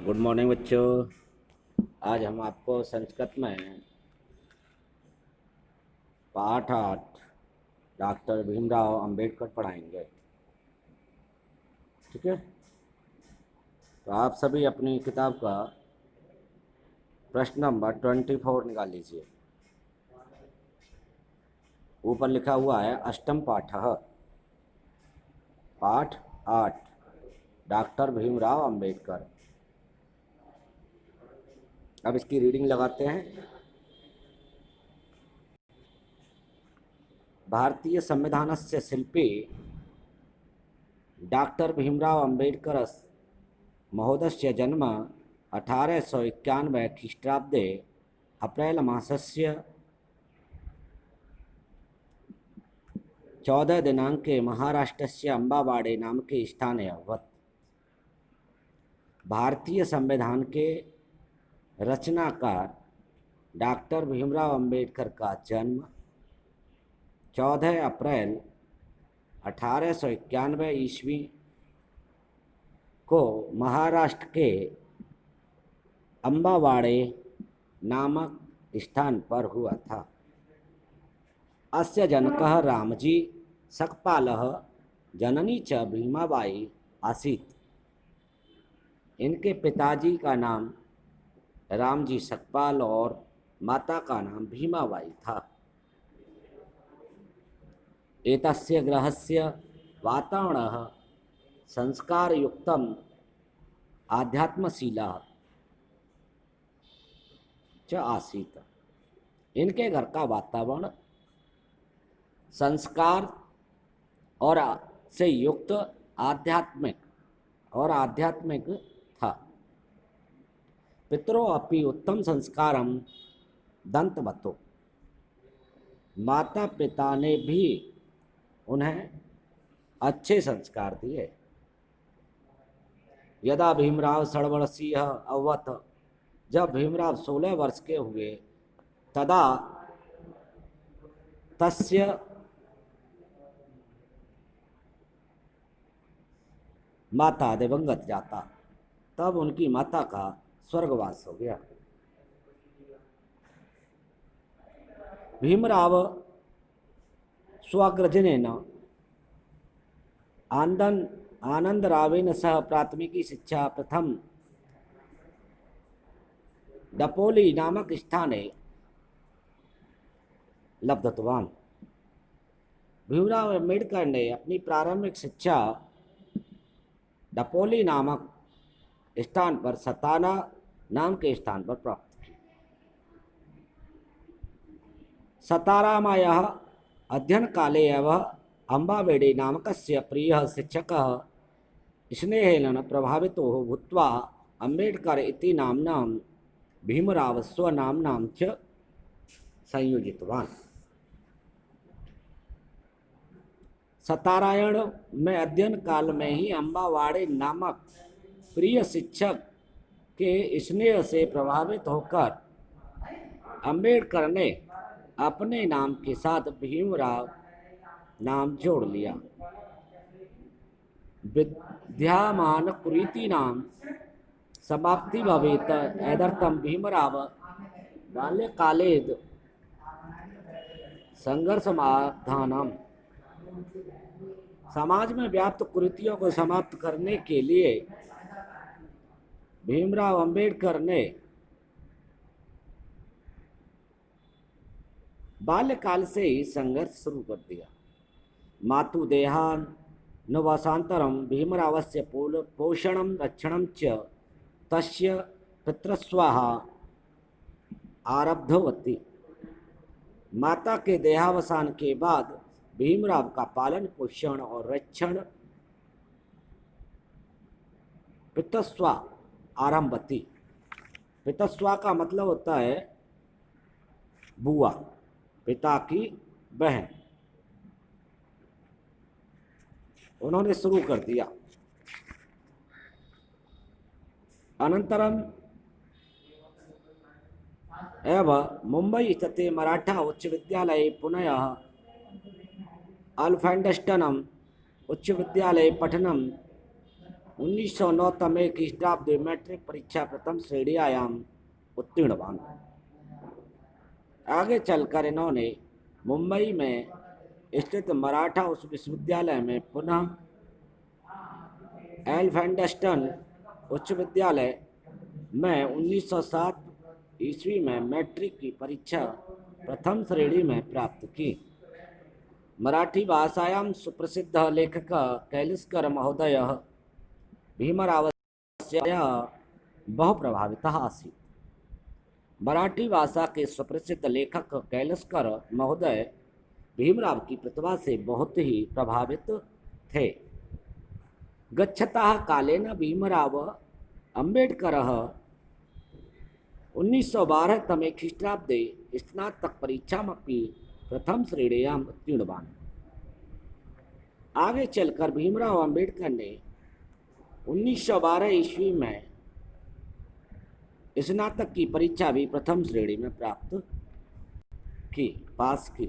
Good morning बच्चों। आज हम आपको संस्कृत में पाठ 8 डॉक्टर भीमराव अंबेडकर पढ़ाएंगे। ठीक है, तो आप सभी अपनी किताब का प्रश्न नंबर 24 निकाल लीजिए। ऊपर लिखा हुआ है अष्टम पाठः, पाठ 8 डॉक्टर भीमराव अंबेडकर। अब इसकी रीडिंग लगाते हैं। भारतीय संविधानस्य शिल्पी डॉक्टर भीमराव अंबेडकर महोदयस्य जन्म 1891 ख्रीष्टाब्दे अप्रैल मासस्य 14 दिनांके महाराष्ट्रस्य अम्बावाड़े नामके स्थाने अभवत्। भारतीय संविधान के रचनाकार डॉक्टर भीमराव अंबेडकर का जन्म 14 अप्रैल 1891 ईस्वी को महाराष्ट्र के अम्बावाड़े नामक स्थान पर हुआ था। अस्य जनकः रामजी सकपालः जननी च भीमाबाई आसीत्। इनके पिताजी का नाम रामजी सकपाल और माता का नाम भीमाबाई था। एतस्य गृहस्य वातावरणः संस्कारयुक्तम् आध्यात्मशीलः च आसीत्। इनके घर का वातावरण संस्कार और से युक्त आध्यात्मिक था। पितरो अपि उत्तम संस्कारम दंतवतो। माता पिता ने भी उन्हें अच्छे संस्कार दिए। यदा भीमराव षड्वर्षीय अभवत्, जब भीमराव 16 वर्ष के हुए, तदा तस्य माता दिवंगत जाता, तब उनकी माता का स्वर्गवास हो गया। भीमराव स्वग्रजनेन आनंदरावेन सह प्राथमिकी शिक्षा प्रथम डपोली नामक स्थाने लब्धवान्। भीमराव अम्बेडकर ने अपनी प्रारंभिक शिक्षा डपोली नामक स्थान पर सताना नाम के स्थान पर प्राप्त की। सतारामायाः अध्ययन काले एव अम्बावेडे नामकस्य प्रियः शिक्षकः स्नेहेन प्रभावितो भूत्वा अम्बेडकर इति नाम्नां भीमराव स्वनाम्नां च संयोजितवान्। सतारायण में अध्ययन काल में ही अम्बावाड़े नामक प्रिय शिक्षक के स्नेह से प्रभावित होकर अम्बेडकर ने अपने नाम के साथ भीमराव नाम जोड़ लिया। विद्यमान कुरीति नाम समाप्ति भवेत एदर्थम भीमराव बाल्यकालेद संघर्षमाधानम। समाज में व्याप्त कुरीतियों को समाप्त करने के लिए भीमराव अंबेडकर ने बाल्यकाल से ही संघर्ष शुरू कर दिया। मातु देहान्वसान्तरं भीमरावस्य पोषणं रक्षणं च तस्य पितृस्वाः आरब्धवती। माता के देहावसान के बाद भीमराव का पालन पोषण और रक्षण पितृस्वा आरंभती। पितृस्वा का मतलब होता है बुआ, पिता की बहन। उन्होंने शुरू कर दिया। अनंतरम एवं मुंबई स्थित मराठा उच्च विद्यालय पुनः अल्फेंडस्टनम उच्च विद्यालय पठनम 1909 तमे ख्रीष्टाब्दे मैट्रिक परीक्षा प्रथम श्रेणीयाम उत्तीर्णवान। आगे चलकर इन्होंने मुंबई में स्थित मराठा उच्च विश्वविद्यालय में पुनः एल्फिंस्टन उच्च विद्यालय में 1907 ईस्वी में मैट्रिक की परीक्षा प्रथम श्रेणी में प्राप्त की। मराठी भाषायां सुप्रसिद्ध लेखक कैलिस्कर महोदय भीमरावस्य बहु प्रभावितः आसीत्। मराठी भाषा के सुप्रसिद्ध लेखक कैलिस्कर महोदय भीमराव की प्रतिभा से बहुत ही प्रभावित थे। गच्छतः कालेन भीमराव अम्बेडकरः 1912 तमे ख्रीष्टाब्दे स्नातक परीक्षामपि प्रथम श्रेण्याम् उत्तीर्णवान्। आगे चलकर भीमराव अम्बेडकर ने 1912 ईस्वी में स्नातक की परीक्षा भी प्रथम श्रेणी में पास की।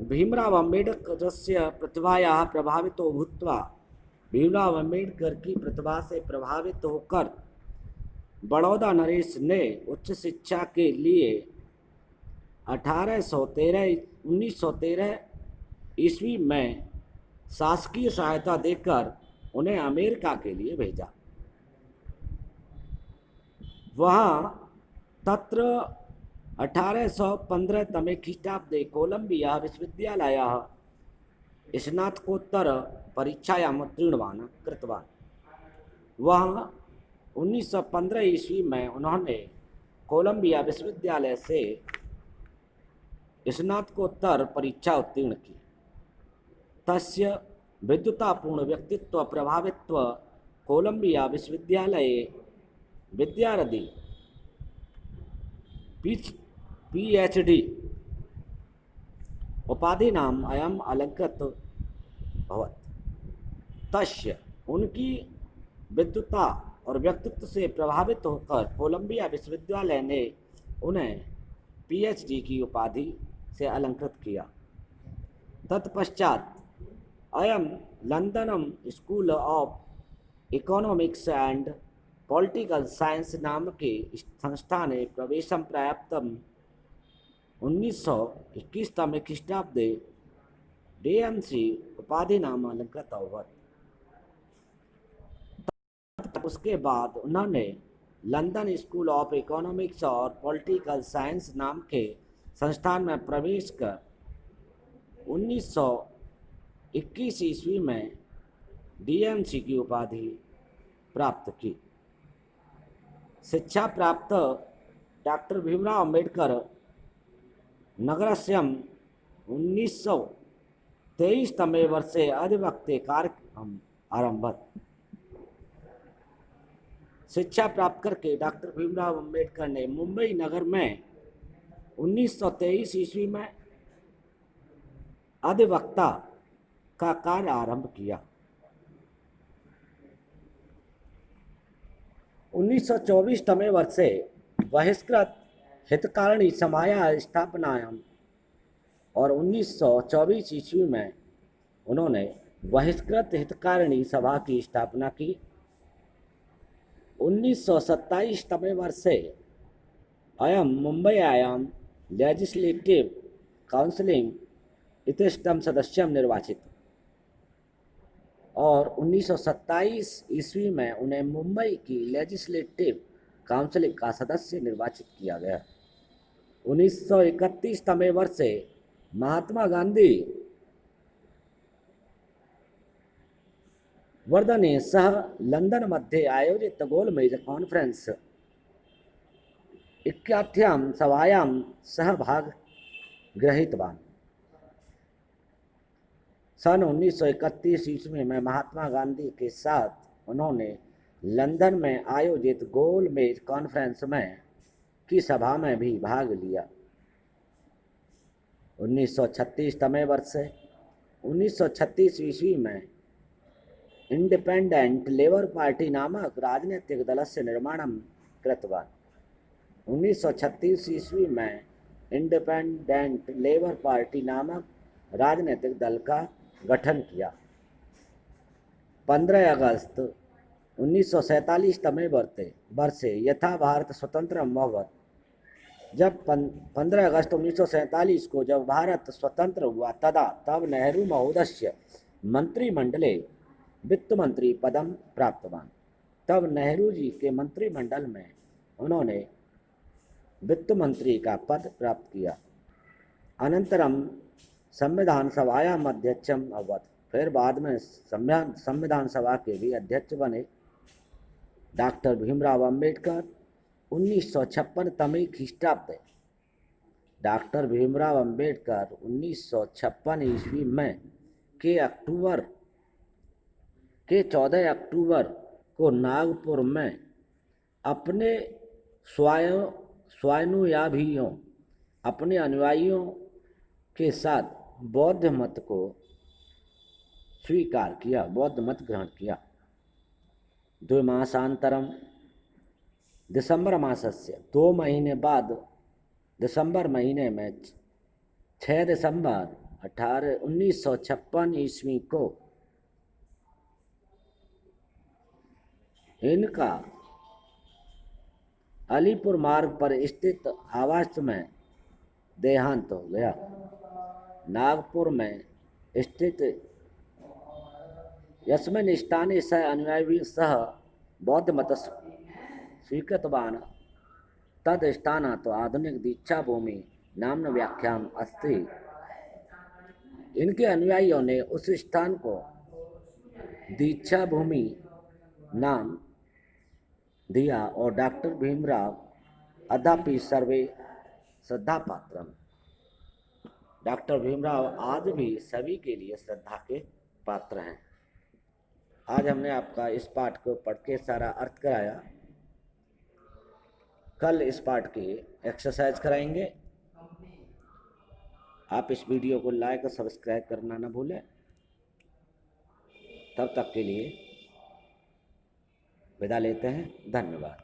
भीमराव अम्बेडकरस्य प्रतिभायाः प्रभावितो भूत्वा भीमराव अम्बेडकर की प्रतिभा से प्रभावित होकर बड़ौदा नरेश ने उच्च शिक्षा के लिए 1913 ईस्वी में शासकीय सहायता देकर उन्हें अमेरिका के लिए भेजा। वहाँ तत्र 1815 तमे ख्रीष्टाब्दे कोलंबिया विश्वविद्यालयः स्नातकोत्तर परीक्षायाम् उत्तीर्णवान् कृतवान्। वहाँ 1915 ईस्वी में उन्होंने कोलंबिया विश्वविद्यालय से स्नातकोत्तर परीक्षा उत्तीर्ण की। तस्य विद्वत्तापूर्ण व्यक्तित्व प्रभावित्व कोलंबिया विश्वविद्यालये विद्यार्थी PhD उपाधिनाम् अयम् अलङ्कृत भवत्। तस्य उनकी विद्वत्ता और व्यक्तित्व से प्रभावित होकर कोलंबिया विश्वविद्यालय ने उन्हें PhD की उपाधि से अलंकृत किया। तत्पश्चात अयम लंदनम school of economics and political science नाम के संस्थाने प्रवेशं प्राप्तं 1921 तमे ख्रीष्टाब्दे DMC उपाधिनाम् अलंकृत अभवत्। उसके बाद उन्होंने लंदन स्कूल ऑफ इकोनॉमिक्स और पॉलिटिकल साइंस नाम के संस्थान में प्रवेश कर 1921 ईस्वी में DMC की उपाधि प्राप्त की। शिक्षा प्राप्त डॉक्टर भीमराव अम्बेडकर नगरस्यम् 1923 तमे वर्षे अधिवक्ते कार्यम् आरम्भत। शिक्षा प्राप्त करके डॉक्टर भीमराव अम्बेडकर ने मुंबई नगर में 1923 ईस्वी में अधिवक्ता का कार्य आरंभ किया। 1924 तमे वर्षे बहिष्कृत हितकारिणी समाया स्थापनायाम और 1924 ईस्वी में उन्होंने बहिष्कृत हितकारिणी सभा की स्थापना की। 1927 तमे वर्षे अयम मुंबईयां लेजिस्लेटिव काउंसिलिंग इत्यस्टं सदस्यं निर्वाचित और 1927 ईस्वी में उन्हें मुंबई की लेजिस्लेटिव काउंसिल का सदस्य निर्वाचित किया गया। 1931 तमे वर्षे महात्मा गांधी वर्धने सह लंदन मध्ये आयोजित गोलमेज कॉन्फ्रेंस इत्याख्यां सभायां सह भाग गृहीतवान्। सन 1931 ईस्वी में महात्मा गांधी के साथ उन्होंने लंदन में आयोजित गोलमेज कॉन्फ्रेंस में की सभा में भी भाग लिया। 1936 तमे वर्षे 1936 ईस्वी में इंडिपेंडेंट लेबर पार्टी नामक राजनीतिक दलस्य निर्माणं कृतवान्। 1936 ईस्वी में इंडिपेंडेंट लेबर पार्टी नामक राजनीतिक दल का गठन किया। 15 अगस्त 1947 तमे वर्षे यथा भारत स्वतंत्र अभवत्। जब 15 अगस्त 1947 को जब भारत स्वतंत्र हुआ तब नेहरू महोदय मंत्रिमंडले वित्त मंत्री पदम प्राप्तवान। तब नेहरू जी के मंत्रिमंडल में उन्होंने वित्त मंत्री का पद प्राप्त किया। अनंतरम संविधान सभायाम अध्यक्षम अभवत्। फिर बाद में संविधान सभा के भी अध्यक्ष बने। डॉक्टर भीमराव अंबेडकर 1956 तमे ख्रीष्टाब्द। डॉक्टर भीमराव अंबेडकर 1956 ईस्वी में के 14 अक्टूबर को नागपुर में अपने स्वानुयायियों अपने अनुयायियों के साथ बौद्ध मत को स्वीकार किया, बौद्ध मत ग्रहण किया। 2 मासांतरम दिसंबर मासस्य 2 महीने बाद दिसंबर महीने में 6 दिसंबर 1956 ईस्वी को इनका अलीपुर मार्ग पर स्थित आवास में देहांत हो गया। नागपुर में स्थित यस्मिन् स्थाने सः अनुयायिभिः सह बौद्ध मत स्वीकृतवान् तद स्थानात् आधुनिक दीक्षा भूमि नाम्न व्याख्याम अस्ति। इनके अनुयायियों ने उस स्थान को दीक्षा भूमि नाम दिया और डॉक्टर भीमराव अद्यापि सर्वे श्रद्धा पात्रम। डॉक्टर भीमराव आज भी सभी के लिए श्रद्धा के पात्र हैं। आज हमने आपका इस पाठ को पढ़ के सारा अर्थ कराया। कल इस पाठ की एक्सरसाइज कराएंगे। आप इस वीडियो को लाइक और सब्सक्राइब करना ना भूलें। तब तक के लिए विदा लेते हैं। धन्यवाद।